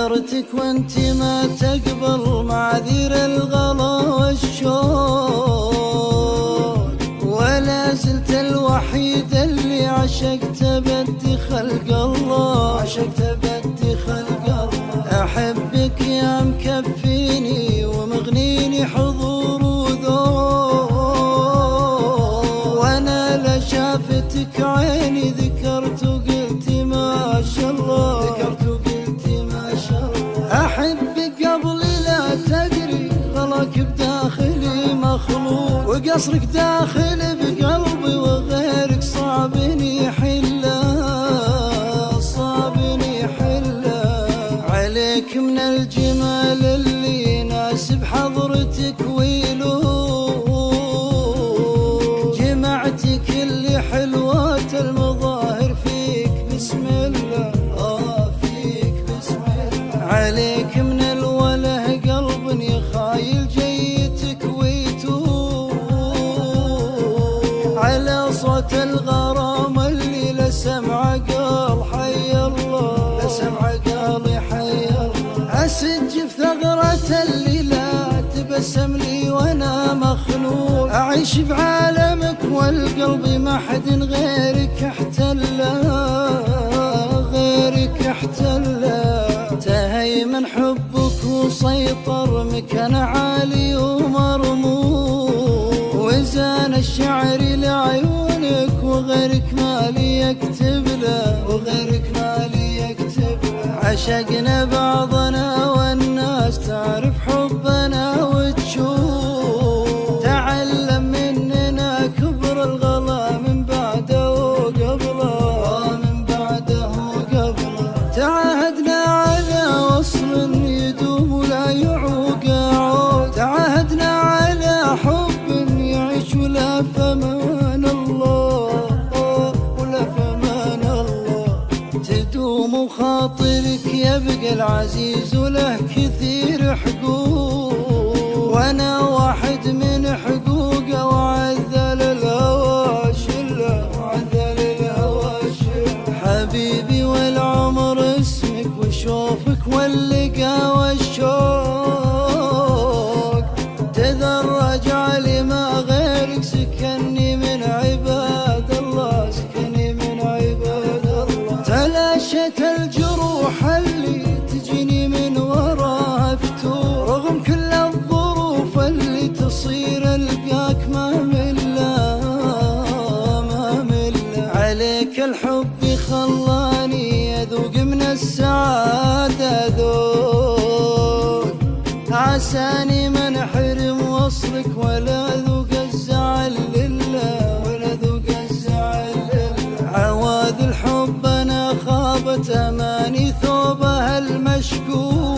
ذكرتك وانت ما تقبل معاذير الغلا والشوق، ولا زلت الوحيد اللي عشقت بدي خلق الله، عشقت بدي خلق الله. احبك يا مكفيني ومغنيني حضور وذوق، وانا لشافتك عيني ذكرت وقلت ما شاء الله، ذكرت وقلت ما شاء الله. احبك قبل لا تدري غلاك بداخلي مخلوق، وقصرك داخل بقلبي وغيرك صعبني حله، صعبني حله. عليك من الجمال اللي يناسب حضرتك ويلوق، جمعتي كل حلوات المظاهر فيك بسم الله، فيك بسم الله. عليك من الوله قلب يخايل جيتك ويتوب، على صوت الغرام اللي لسمع قال حي الله، لسمع قال حي الله. أسج في ثغرة اللي لا تبسم لي وانا مخنوق، أعيش بعالمك والقلب ما حد غيرك احتله، غيرك احتله. تهيمن حبك وسيطر مكان عالي ومرموق، وزان الشعر لعيونك وغيرك مالي يكتب له، وغيرك مالي يكتب له. عشقنا بعضنا والناس تعرف حبنا وتشوف، تعلم مننا كبر الغلا من بعده وقبله، من بعده وقبله. تعاهدنا على وصل يدوم ولا يعوق عود، تعاهدنا على حب يعيش ولا فمان الله، ولا فمان الله. تدوم وخاطرك يبقى العزيز وله كثير حقوق، وانا واحد من حقوقه وعذل الهوى شله، وعذل الهوى شله. حبيبي والعمر اسمك وشوفك واللقا والشوق، تدرج علي ما غيرك سكني من عباد الله، سكني من عباد الله. تلاشت الجروح اللي تجيني من وراها فتور، رغم كل الظروف اللي تصير القاك ما مله، ما مله. عليك الحب خلاني اذوق من السعاده ذوق، عساني ما انحرم وصلك ولا ذوق الزعل لله، ولا ذوق الزعل لله. عواذ الحب انا خابت اماني ثوبها المشكوك،